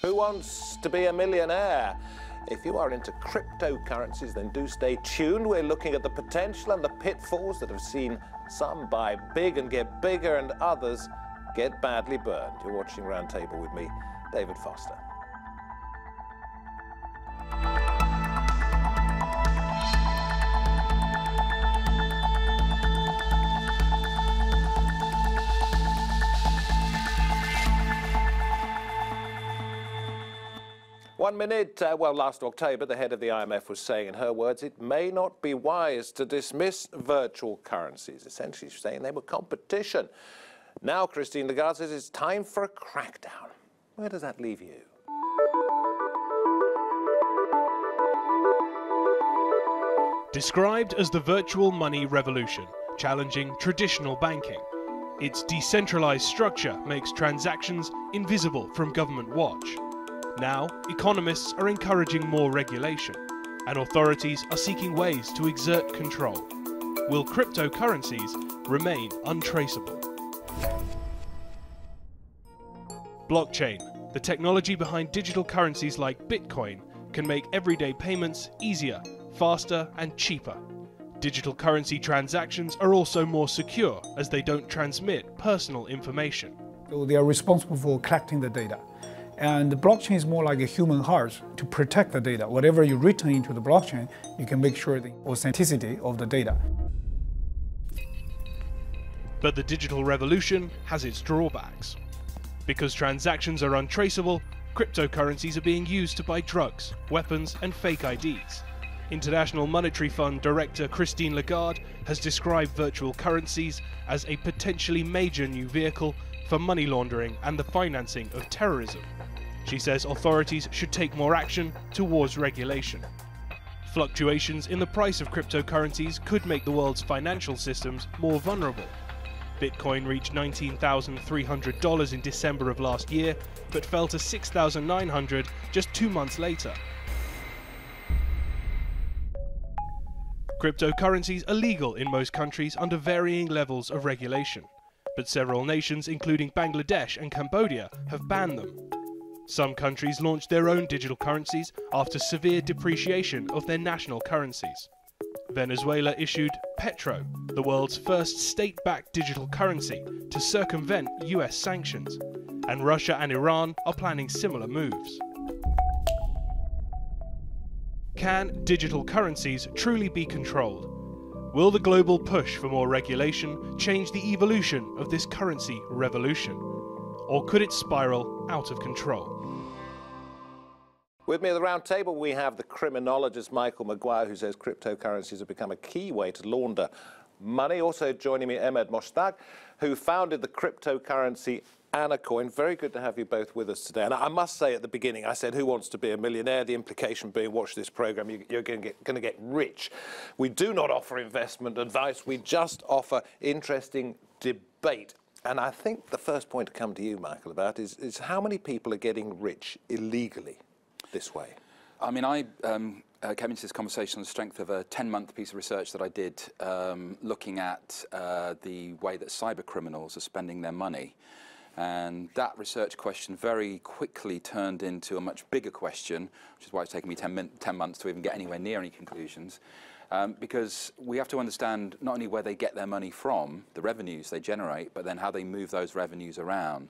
Who wants to be a millionaire? If you are into cryptocurrencies, then do stay tuned. We're looking at the potential and the pitfalls that have seen some buy big and get bigger and others get badly burned. You're watching Roundtable with me, David Foster. One minute, well, last October, the head of the IMF was saying, in her words, it may not be wise to dismiss virtual currencies, essentially saying they were competition. Now, Christine Lagarde says it's time for a crackdown. Where does that leave you? Described as the virtual money revolution, challenging traditional banking. Its decentralized structure makes transactions invisible from government watch. Now, economists are encouraging more regulation, and authorities are seeking ways to exert control. Will cryptocurrencies remain untraceable? Blockchain, the technology behind digital currencies like Bitcoin, can make everyday payments easier, faster, and cheaper. Digital currency transactions are also more secure as they don't transmit personal information. So they are responsible for collecting the data. And the blockchain is more like a human heart to protect the data. Whatever you return into the blockchain, you can make sure the authenticity of the data. But the digital revolution has its drawbacks. Because transactions are untraceable, cryptocurrencies are being used to buy drugs, weapons, and fake IDs. International Monetary Fund Director Christine Lagarde has described virtual currencies as a potentially major new vehicle for money laundering and the financing of terrorism. She says authorities should take more action towards regulation. Fluctuations in the price of cryptocurrencies could make the world's financial systems more vulnerable. Bitcoin reached $19,300 in December of last year, but fell to $6,900 just 2 months later. Cryptocurrencies are legal in most countries under varying levels of regulation, but several nations, including Bangladesh and Cambodia, have banned them. Some countries launched their own digital currencies after severe depreciation of their national currencies. Venezuela issued Petro, the world's first state-backed digital currency, to circumvent US sanctions, and Russia and Iran are planning similar moves. Can digital currencies truly be controlled? Will the global push for more regulation change the evolution of this currency revolution? Or could it spiral out of control? With me at the round table, we have the criminologist Michael McGuire, who says cryptocurrencies have become a key way to launder money. Also joining me, Emad Mostaque, who founded the cryptocurrency Anacoin. Very good to have you both with us today. And I must say at the beginning, I said, who wants to be a millionaire? The implication being, watch this program, you're going to get rich. We do not offer investment advice. We just offer interesting debate. And I think the first point to come to you, Michael, about is how many people are getting rich illegally this way? I mean, I came into this conversation on the strength of a 10-month piece of research that I did looking at the way that cyber criminals are spending their money. And that research question very quickly turned into a much bigger question, which is why it's taken me 10 months to even get anywhere near any conclusions. Because we have to understand not only where they get their money from, the revenues they generate, but then how they move those revenues around.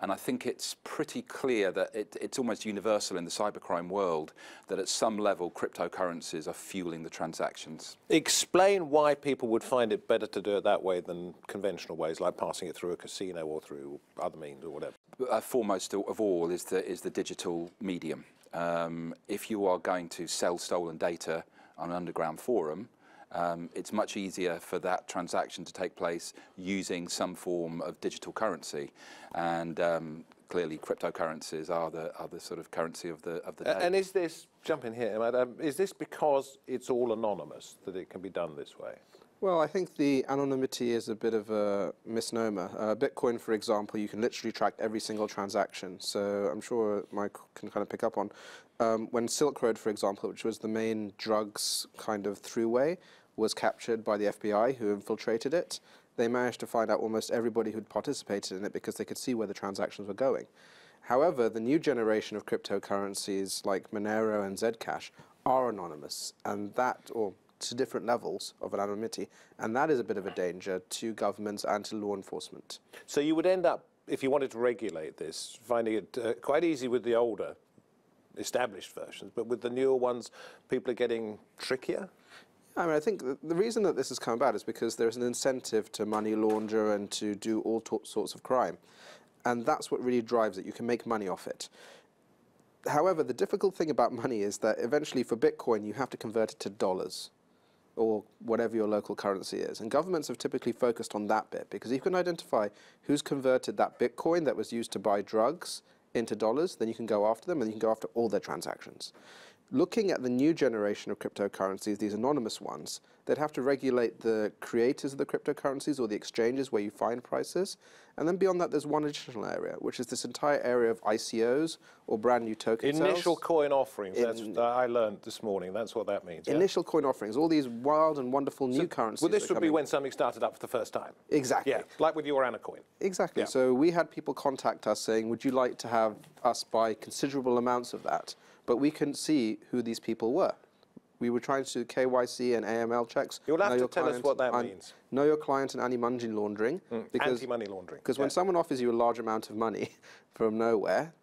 And I think it's pretty clear that it's almost universal in the cybercrime world that at some level cryptocurrencies are fueling the transactions. Explain why people would find it better to do it that way than conventional ways, like passing it through a casino or through other means or whatever. Foremost of all is the digital medium. If you are going to sell stolen data on an underground forum, it's much easier for that transaction to take place using some form of digital currency, and clearly cryptocurrencies are the sort of currency of the day. And is this, jump in here, is this because it's all anonymous that it can be done this way? Well, I think the anonymity is a bit of a misnomer. Bitcoin, for example, you can literally track every single transaction. So I'm sure Mike can kind of pick up on. When Silk Road, for example, which was the main drugs kind of throughway, was captured by the FBI, who infiltrated it, they managed to find out almost everybody who'd participated in it because they could see where the transactions were going. However, the new generation of cryptocurrencies like Monero and Zcash are anonymous, and that, or to different levels of anonymity, and that is a bit of a danger to governments and to law enforcement. So you would end up, if you wanted to regulate this, finding it quite easy with the older established versions, but with the newer ones, people are getting trickier? I mean, I think the reason that this has come about is because there's an incentive to money launder and to do all sorts of crime. And that's what really drives it. You can make money off it. However, the difficult thing about money is that eventually for Bitcoin, you have to convert it to dollars or whatever your local currency is. And governments have typically focused on that bit, because if you can identify who's converted that Bitcoin that was used to buy drugs into dollars, then you can go after them and you can go after all their transactions. Looking at the new generation of cryptocurrencies, these anonymous ones, they'd have to regulate the creators of the cryptocurrencies or the exchanges where you find prices. And then beyond that, there's one additional area, which is this entire area of ICOs, or brand new token sales. Initial coin offerings, that's I learned this morning, that's what that means. Initial coin offerings, all these wild and wonderful new currencies. Well, this would be when something started up for the first time. Exactly. Yeah, like with your Anacoin. Exactly. Yeah. So we had people contact us saying, would you like to have us buy considerable amounts of that? But we couldn't see who these people were. We were trying to do KYC and AML checks. You'll have to tell us what that means. Know your client and anti-money laundering. Anti-money laundering. Because when someone offers you a large amount of money from nowhere,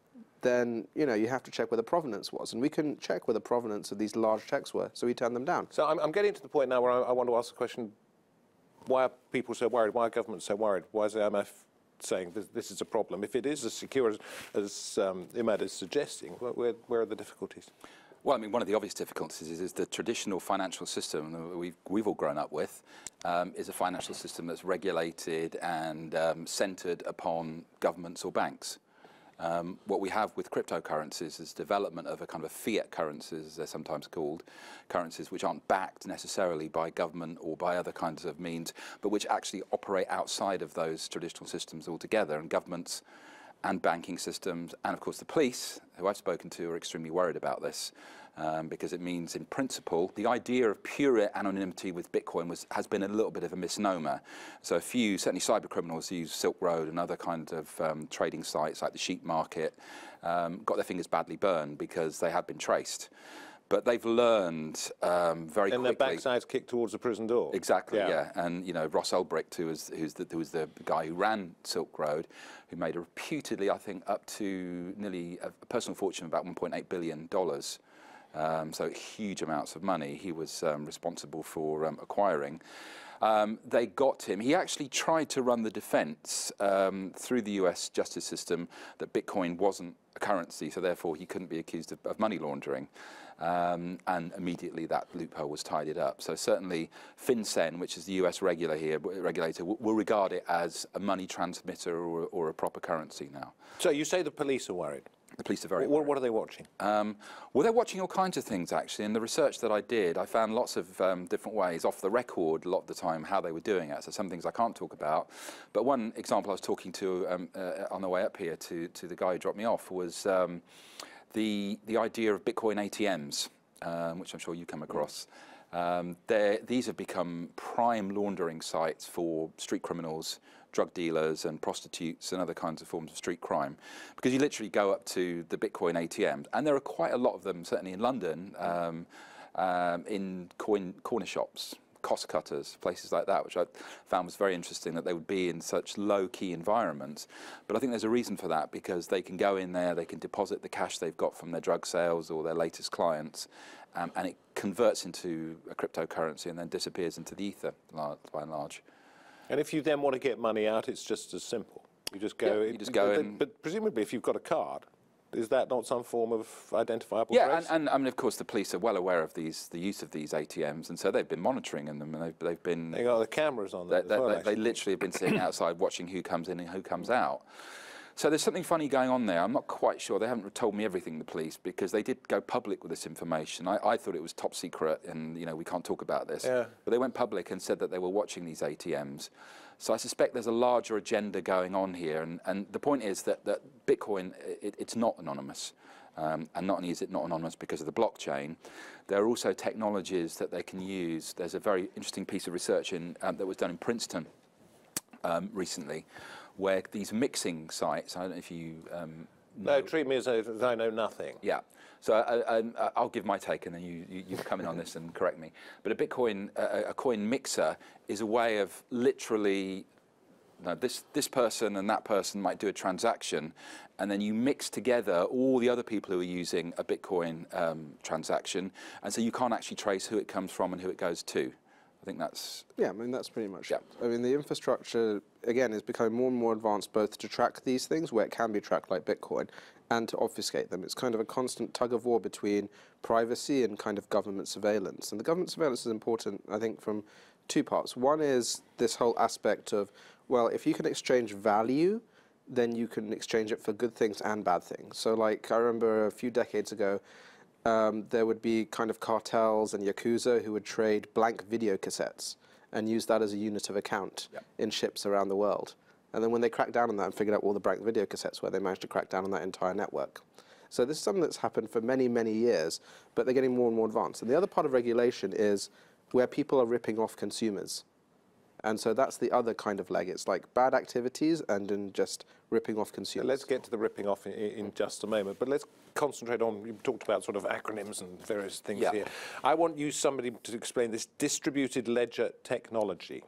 then you have to check where the provenance was. And we couldn't check where the provenance of these large checks were, so we turned them down. So I'm getting to the point now where I want to ask the question, why are people so worried? Why are governments so worried? Why is the IMF saying this is a problem? If it is as secure as Emad is suggesting, where are the difficulties? Well, I mean, one of the obvious difficulties is the traditional financial system that we've all grown up with is a financial system that's regulated and centered upon governments or banks. What we have with cryptocurrencies is development of a kind of a fiat currencies, as they're sometimes called, currencies which aren't backed necessarily by government or by other kinds of means, but which actually operate outside of those traditional systems altogether. And governments and banking systems, and of course the police, who I've spoken to, are extremely worried about this, because it means, in principle, the idea of pure anonymity with Bitcoin has been a little bit of a misnomer. So a few, certainly cyber criminals, use Silk Road and other kinds of trading sites like the sheep market, got their fingers badly burned because they have been traced. But they've learned very quickly. And their backsides kicked towards the prison door. Exactly, yeah. And Ross Ulbricht, who was the guy who ran Silk Road, who made a reputedly, I think, up to nearly a personal fortune of about $1.8 billion. So huge amounts of money he was responsible for acquiring. They got him. He actually tried to run the defense through the US justice system that Bitcoin wasn't a currency, so therefore he couldn't be accused of money laundering. And immediately that loophole was tidied up. So certainly FinCEN, which is the US regulator, will regard it as a money transmitter or a proper currency now. So you say the police are worried. The police are very worried. What are they watching? Well, they're watching all kinds of things, actually. In the research that I did, I found lots of different ways, off the record, a lot of the time, how they were doing it. So some things I can't talk about. But one example I was talking to on the way up here to the guy who dropped me off was the idea of Bitcoin ATMs, which I'm sure you come across. These have become prime laundering sites for street criminals, drug dealers and prostitutes and other kinds of forms of street crime, because you literally go up to the Bitcoin ATMs, and there are quite a lot of them, certainly in London, in corner shops, cost cutters, places like that, which I found was very interesting that they would be in such low-key environments. But I think there's a reason for that, because they can go in there, they can deposit the cash they've got from their drug sales or their latest clients, and it converts into a cryptocurrency and then disappears into the ether, by and large. And if you then want to get money out, it's just as simple. You just go. Yeah, you just go in. But presumably, if you've got a card, is that not some form of identifiable Yeah, trace? and I mean, of course, the police are well aware of the use of these ATMs, and so they've been monitoring them, and they've been. They got the cameras on them. They literally have been sitting outside watching who comes in and who comes out. So there's something funny going on there. I'm not quite sure. They haven't told me everything, the police, because they did go public with this information. I thought it was top secret and, we can't talk about this. Yeah. But they went public and said that they were watching these ATMs. So I suspect there's a larger agenda going on here. And the point is that Bitcoin, it's not anonymous. And not only is it not anonymous because of the blockchain, there are also technologies that they can use. There's a very interesting piece of research that was done in Princeton recently, where these mixing sites, I don't know if you No, treat me as I know nothing. Yeah. So I'll give my take, and then you come in on this and correct me. But a coin mixer is a way of literally, this person and that person might do a transaction, and then you mix together all the other people who are using a Bitcoin transaction, and so you can't actually trace who it comes from and who it goes to. I think that's... Yeah, I mean, that's pretty much it. I mean, the infrastructure, again, is becoming more and more advanced, both to track these things, where it can be tracked like Bitcoin, and to obfuscate them. It's kind of a constant tug of war between privacy and kind of government surveillance. And the government surveillance is important, I think, from two parts. One is this whole aspect of, well, if you can exchange value, then you can exchange it for good things and bad things. So, like, I remember a few decades ago, there would be kind of cartels and Yakuza who would trade blank video cassettes and use that as a unit of account in ships around the world. And then when they cracked down on that and figured out all the blank video cassettes were, they managed to crack down on that entire network. So this is something that's happened for many, many years, but they're getting more and more advanced. And the other part of regulation is where people are ripping off consumers. And so that's the other kind of leg. It's like bad activities and then just ripping off consumers. Let's get to the ripping off in just a moment, but let's concentrate on, you talked about sort of acronyms and various things here. I want somebody to explain this distributed ledger technology,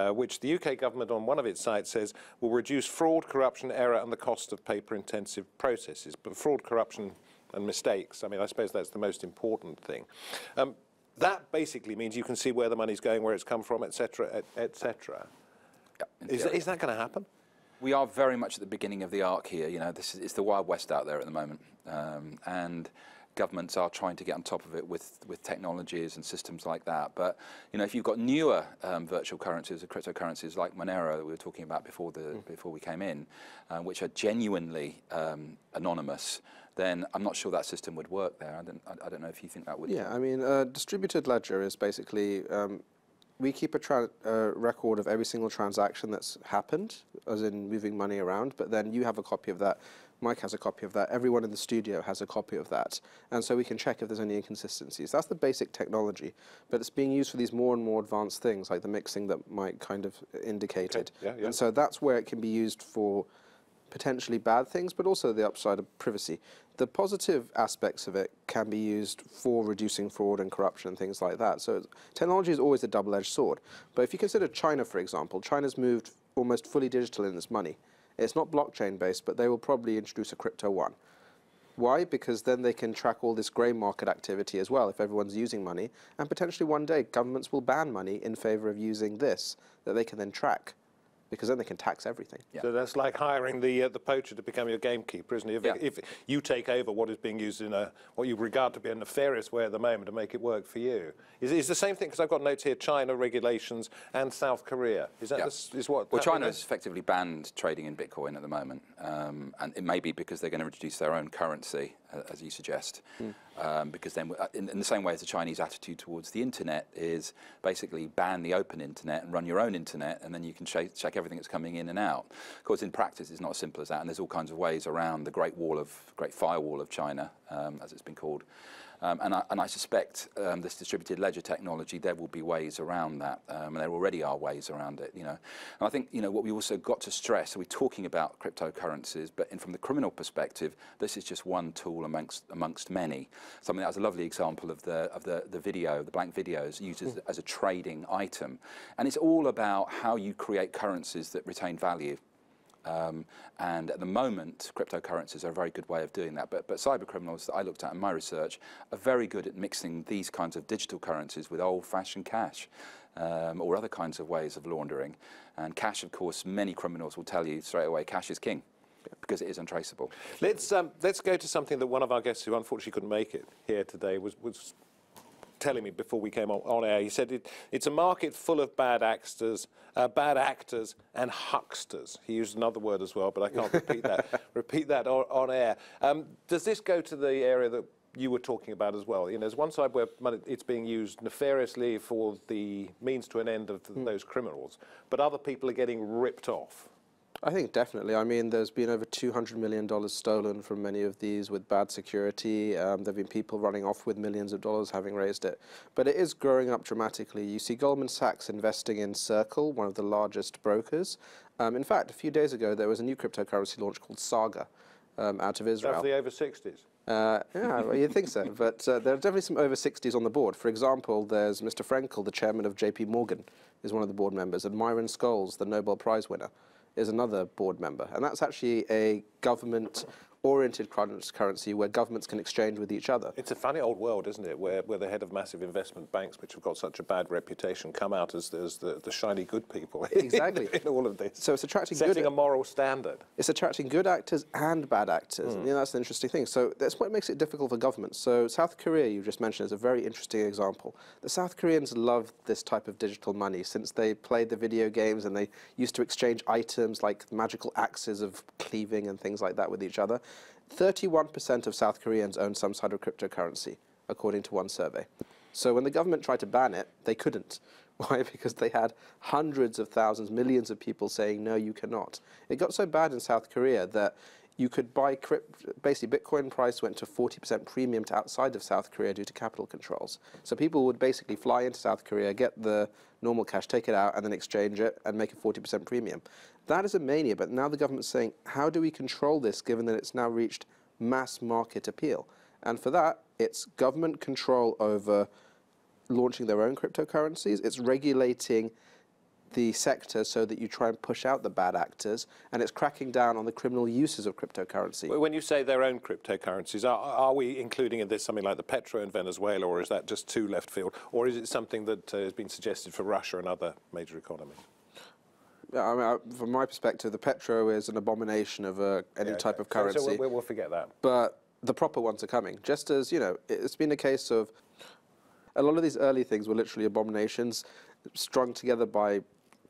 which the UK government on one of its sites says will reduce fraud, corruption, error and the cost of paper-intensive processes. But fraud, corruption and mistakes, I mean, I suppose that's the most important thing. That basically means you can see where the money's going, where it's come from, etc., etc. Is that going to happen? We are very much at the beginning of the arc here. You know, it's the Wild West out there at the moment, and governments are trying to get on top of it with technologies and systems like that. But you know, if you've got newer virtual currencies or cryptocurrencies like Monero that we were talking about before we came in, which are genuinely anonymous, then I'm not sure that system would work there. I don't know if you think that would. Yeah, I mean, distributed ledger is basically we keep a record of every single transaction that's happened, as in moving money around, but then you have a copy of that, Mike has a copy of that, everyone in the studio has a copy of that, and so we can check if there's any inconsistencies. That's the basic technology, but it's being used for these more and more advanced things, like the mixing that Mike kind of indicated. Okay. Yeah. And so that's where it can be used for potentially bad things, but also the upside of privacy. The positive aspects of it can be used for reducing fraud and corruption and things like that. So technology is always a double-edged sword. But if you consider China, for example, China's moved almost fully digital in its money. It's not blockchain-based, but they will probably introduce a crypto one. Why? Because then they can track all this grey market activity as well if everyone's using money. And potentially one day governments will ban money in favor of using this that they can then track, because then they can tax everything. Yeah. So that's like hiring the poacher to become your gamekeeper, isn't it? If you take over what is being used in what you regard to be a nefarious way at the moment to make it work for you. Is the same thing, because I've got notes here, China regulations and South Korea. Is that is what? Well, China has effectively banned trading in Bitcoin at the moment, and it may be because they're going to introduce their own currency, as you suggest. Because then, in the same way as the Chinese attitude towards the internet is basically ban the open internet and run your own internet, and then you can check everything that's coming in and out. Of course, in practice, it's not as simple as that, and there's all kinds of ways around the Great Firewall of China, as it's been called. And I suspect this distributed ledger technology, there will be ways around that, and there already are ways around it. You know, and I think what we also got to stress. So we're talking about cryptocurrencies, but from the criminal perspective, this is just one tool amongst many. Something that was a lovely example of the video, the blank videos used as a trading item, and it's all about how you create currencies that retain value. And at the moment, cryptocurrencies are a very good way of doing that. But cyber criminals that I looked at in my research are very good at mixing these kinds of digital currencies with old-fashioned cash or other kinds of ways of laundering. And cash, of course, many criminals will tell you straight away, cash is king, because it is untraceable. Let's go to something that one of our guests, who unfortunately couldn't make it here today, was telling me before we came on air. He said it's a market full of bad actors and hucksters. He used another word as well, but I can't repeat that on air. Does this go to the area that you were talking about as well? There's one side where it's being used nefariously for the means to an end of those criminals, but other people are getting ripped off. I think definitely. I mean, there's been over $200 million stolen from many of these with bad security. There have been people running off with millions of dollars having raised it. But it is growing up dramatically. You see Goldman Sachs investing in Circle, one of the largest brokers. In fact, a few days ago, there was a new cryptocurrency launch called Saga. out of Israel. That's the over 60s. Yeah, well, you'd think so, but there are definitely some over 60s on the board. For example, there's Mr. Frenkel, the chairman of JP Morgan, is one of the board members, and Myron Scholes, the Nobel Prize winner, is another board member. And that's actually a government-oriented currency where governments can exchange with each other. It's a funny old world, isn't it, where the head of massive investment banks, which have got such a bad reputation, come out as the shiny good people Exactly. in all of this. So it's attracting setting a moral standard. It's attracting good actors and bad actors. And that's an interesting thing. So that's what makes it difficult for governments. So South Korea, you just mentioned, is a very interesting example. The South Koreans love this type of digital money since they played the video games and they used to exchange items like magical axes of cleaving and things like that with each other. 31% of South Koreans own some sort of cryptocurrency, according to one survey. So when the government tried to ban it, they couldn't. Why? Because they had hundreds of thousands, millions of people saying, no, you cannot. It got so bad in South Korea that you could buy, basically Bitcoin price went to 40% premium to outside of South Korea due to capital controls. So people would basically fly into South Korea, get the normal cash, take it out, and then exchange it and make a 40% premium. That is a mania, but now the government's saying, how do we control this given that it's now reached mass market appeal? And for that, it's government control over launching their own cryptocurrencies. It's regulating the sector so that you try and push out the bad actors, and it's cracking down on the criminal uses of cryptocurrency. When you say their own cryptocurrencies, are we including in this something like the petro in Venezuela, or is that just too left field, or is it something that has been suggested for Russia and other major economies? Yeah, I mean, from my perspective, the petro is an abomination of any type of currency. So we'll forget that. But the proper ones are coming. Just as, you know, it's been a case of a lot of these early things were literally abominations strung together by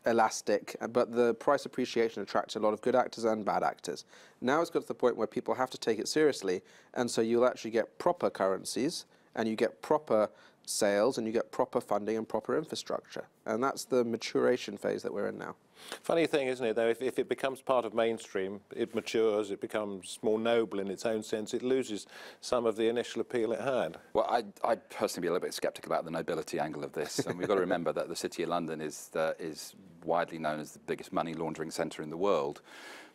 elastic, but the price appreciation attracted a lot of good actors and bad actors. Now it's got to the point where people have to take it seriously, and so you'll actually get proper currencies, and you get proper sales, and you get proper funding and proper infrastructure. And that's the maturation phase that we're in now. Funny thing, isn't it, though, if it becomes part of mainstream, it matures, it becomes more noble in its own sense, it loses some of the initial appeal it had. Well, I'd personally be a little bit sceptical about the nobility angle of this. And we've got to remember that the City of London is widely known as the biggest money laundering centre in the world.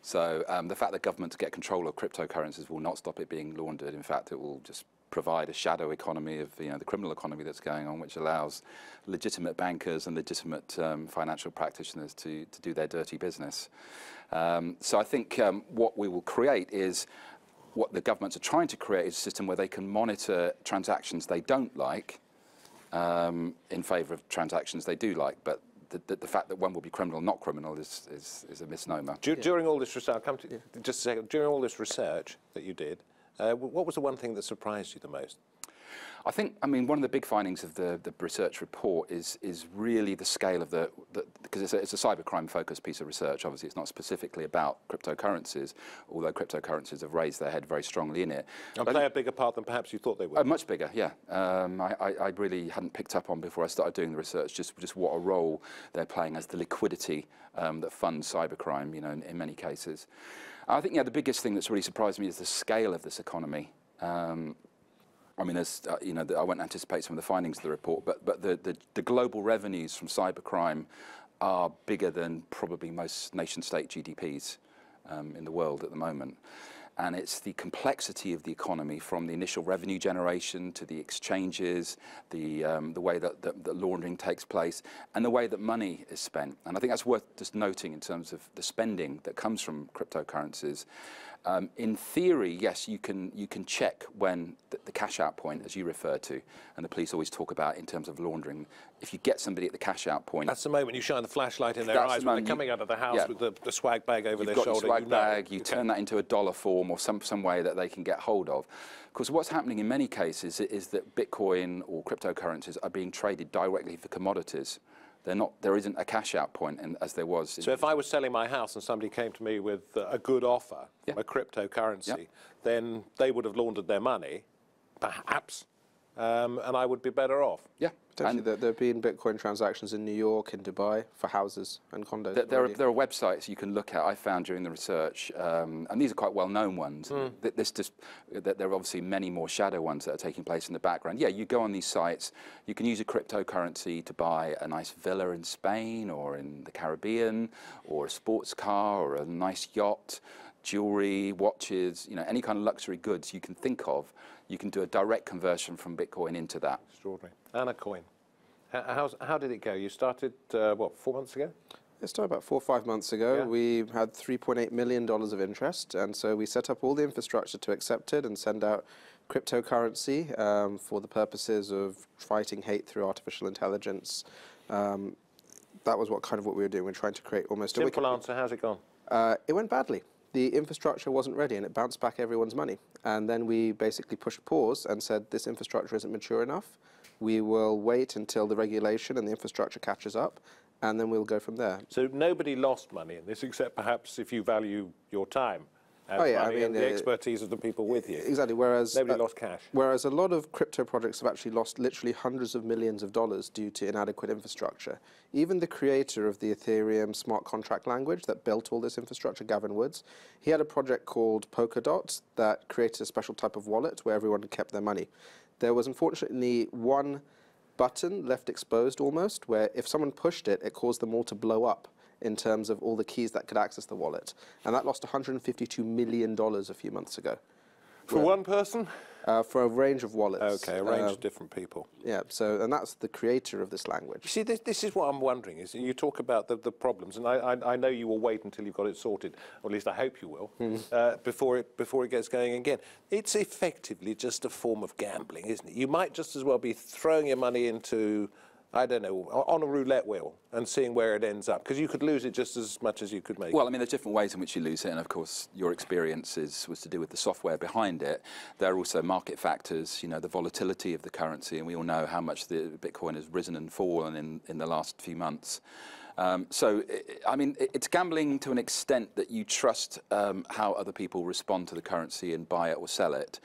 So the fact that governments get control of cryptocurrencies will not stop it being laundered. In fact, it will just provide a shadow economy of the criminal economy that's going on, which allows legitimate bankers and legitimate financial practitioners to do their dirty business. So I think what we will create is, what the governments are trying to create is a system where they can monitor transactions they don't like in favour of transactions they do like. But the fact that one will be criminal, not criminal, is a misnomer. During all this research, I'll come to just a second. During all this research that you did, what was the one thing that surprised you the most? I mean, one of the big findings of the research report is really the scale of because it's a cybercrime-focused piece of research. Obviously, it's not specifically about cryptocurrencies, although cryptocurrencies have raised their head very strongly in it. And play a bigger part than perhaps you thought they would. Much bigger, yeah. I really hadn't picked up on before I started doing the research just what a role they're playing as the liquidity that funds cybercrime, in many cases. I think, the biggest thing that's really surprised me is the scale of this economy. I mean, I won't anticipate some of the findings of the report, but the global revenues from cybercrime are bigger than probably most nation-state GDPs in the world at the moment. And it's the complexity of the economy, from the initial revenue generation to the exchanges, the way that laundering takes place, and the way that money is spent. And I think that's worth just noting in terms of the spending that comes from cryptocurrencies. In theory, yes, you can check when the cash out point, as you refer to, and the police always talk about in terms of laundering. If you get somebody at the cash out point, that's the moment you shine the flashlight in their eyes when they're coming out of the house with the swag bag over their shoulder. You've got your swag bag, you turn that into a dollar form or some way that they can get hold of. Because what's happening in many cases is that Bitcoin or cryptocurrencies are being traded directly for commodities. There isn't a cash out point as there was. So if I was selling my house and somebody came to me with a good offer, a cryptocurrency, then they would have laundered their money, perhaps, and I would be better off. Yeah. Potentially, there have been Bitcoin transactions in New York and Dubai for houses and condos. There are websites you can look at, I found during the research, and these are quite well-known ones. There are obviously many more shadow ones that are taking place in the background. Yeah, you go on these sites, you can use a cryptocurrency to buy a nice villa in Spain or in the Caribbean, or a sports car or a nice yacht. jewelry, watches, any kind of luxury goods you can think of, you can do a direct conversion from Bitcoin into that. Extraordinary. Anacoin. How did it go? You started, what, 4 months ago? It started about 4 or 5 months ago. Yeah. We had $3.8 million of interest, and so we set up all the infrastructure to accept it and send out cryptocurrency for the purposes of fighting hate through artificial intelligence. That was what we were doing. We're trying to create almost a Simple answer, how's it gone? It went badly. The infrastructure wasn't ready, and it bounced back everyone's money. And then we basically pushed pause and said, this infrastructure isn't mature enough. We will wait until the regulation and the infrastructure catches up, and then we'll go from there. So nobody lost money in this, except perhaps if you value your time as money and the expertise of the people with you. Exactly. Whereas nobody lost cash. Whereas a lot of crypto projects have actually lost literally hundreds of millions of dollars due to inadequate infrastructure. Even the creator of the Ethereum smart contract language that built all this infrastructure, Gavin Woods, he had a project called Polkadot that created a special type of wallet where everyone kept their money. There was unfortunately one button left exposed almost, where if someone pushed it, it caused them all to blow up in terms of all the keys that could access the wallet. And that lost $152 million a few months ago. For one person? For a range of wallets. Okay, a range of different people. Yeah, and that's the creator of this language. You see, this is what I'm wondering, is you talk about the problems, and I know you will wait until you've got it sorted, or at least I hope you will, before it gets going again. It's effectively just a form of gambling, isn't it? You might just as well be throwing your money into, I don't know, on a roulette wheel and seeing where it ends up, because you could lose it just as much as you could make it. Well, I mean, there's different ways in which you lose it, and of course, your experience was to do with the software behind it. There are also market factors, the volatility of the currency, and we all know how much the Bitcoin has risen and fallen in the last few months. I mean, it's gambling to an extent that you trust how other people respond to the currency and buy it or sell it.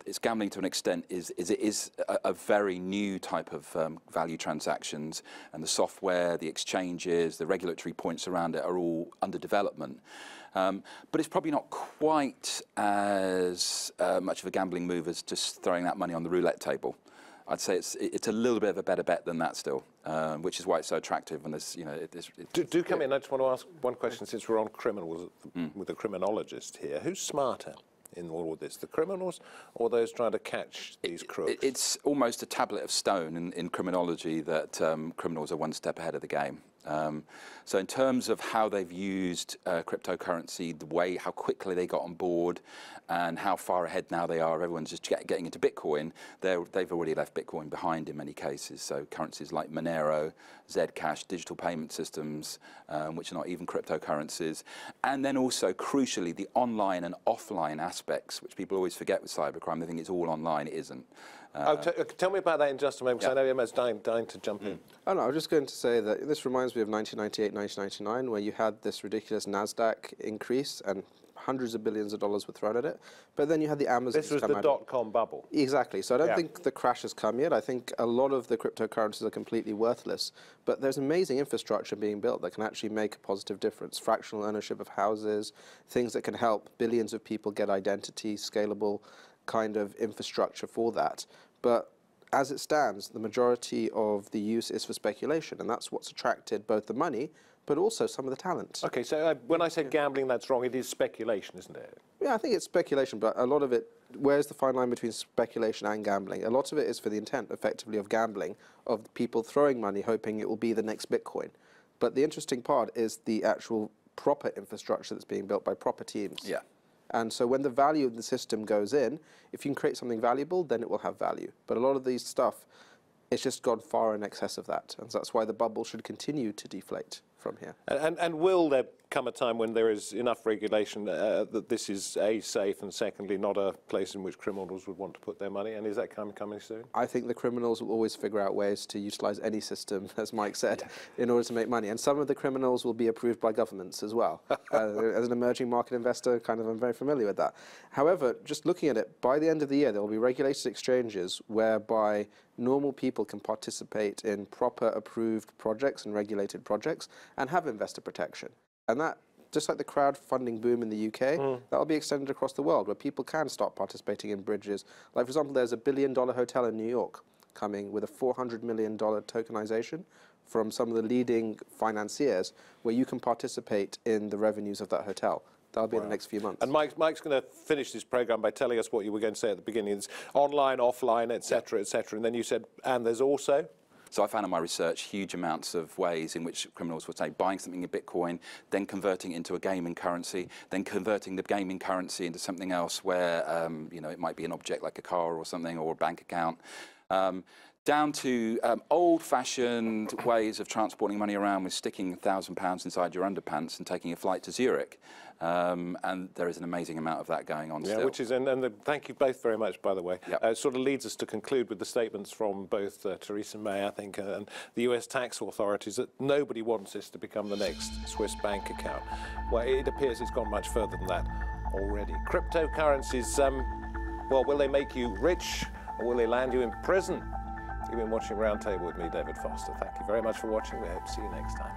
It's gambling to an extent it is a very new type of value transactions, and the software, the exchanges, the regulatory points around it are all under development. But it's probably not quite as much of a gambling move as just throwing that money on the roulette table. I'd say it's a little bit of a better bet than that still, which is why it's so attractive. And there's, do come in. I just want to ask one question, since we're on criminals with a criminologist here. Who's smarter in all of this, the criminals or those trying to catch these crooks? It's almost a tablet of stone in criminology that criminals are one step ahead of the game. So in terms of how they've used cryptocurrency, how quickly they got on board, and how far ahead now they are, everyone's just getting into Bitcoin, they've already left Bitcoin behind in many cases. So currencies like Monero, Zcash, digital payment systems, which are not even cryptocurrencies, and then also, crucially, the online and offline aspects, which people always forget with cybercrime. They think it's all online. It isn't. Tell me about that in just a moment, because I know Emad's dying to jump in. Oh, no, I was just going to say that this reminds me of 1998, 1999, where you had this ridiculous NASDAQ increase and hundreds of billions of dollars were thrown at it. But then you had the Amazon. This was the dot-com bubble. Exactly. So I don't think the crash has come yet. I think a lot of the cryptocurrencies are completely worthless. But there's amazing infrastructure being built that can actually make a positive difference. Fractional ownership of houses, things that can help billions of people get identity, scalable kind of infrastructure for that. But as it stands, the majority of the use is for speculation, and that's what's attracted both the money, but also some of the talent. Okay, so when I say gambling, that's wrong. It is speculation, isn't it? Yeah, I think it's speculation, but a lot of it, where's the fine line between speculation and gambling? A lot of it is for the intent, effectively, of gambling, of people throwing money, hoping it will be the next Bitcoin. But the interesting part is the actual proper infrastructure that's being built by proper teams. Yeah. And so when the value of the system goes in, if you can create something valuable, then it will have value. But a lot of these stuff, it's just gone far in excess of that. And so that's why the bubble should continue to deflate from here. And will there come a time when there is enough regulation that this is, A, safe, and secondly, not a place in which criminals would want to put their money? And is that coming soon? I think the criminals will always figure out ways to utilize any system, as Mike said, in order to make money. And some of the criminals will be approved by governments as well. As an emerging market investor, I'm very familiar with that. However, just looking at it, by the end of the year, there will be regulated exchanges whereby normal people can participate in proper approved projects and regulated projects and have investor protection. And that, just like the crowdfunding boom in the UK, that will be extended across the world, where people can start participating in bridges. Like, for example, there's a $1 billion hotel in New York coming with a $400 million tokenization from some of the leading financiers, where you can participate in the revenues of that hotel. That'll be in the next few months. And Mike's going to finish this program by telling us what you were going to say at the beginning. It's online, offline, etc., etc. And then you said, and there's also? So I found in my research huge amounts of ways in which criminals would say buying something in Bitcoin, then converting it into a gaming currency, then converting the gaming currency into something else where you know, it might be an object like a car or something, or a bank account. Down to old-fashioned ways of transporting money around with sticking £1,000 inside your underpants and taking a flight to Zurich. And there is an amazing amount of that going on still. Which is, and thank you both very much, by the way. Yep. It sort of leads us to conclude with the statements from both Theresa May, I think, and the US tax authorities that nobody wants this to become the next Swiss bank account. Well, it appears it's gone much further than that already. Cryptocurrencies, well, will they make you rich or will they land you in prison? You've been watching Roundtable with me, David Foster. Thank you very much for watching. We hope to see you next time.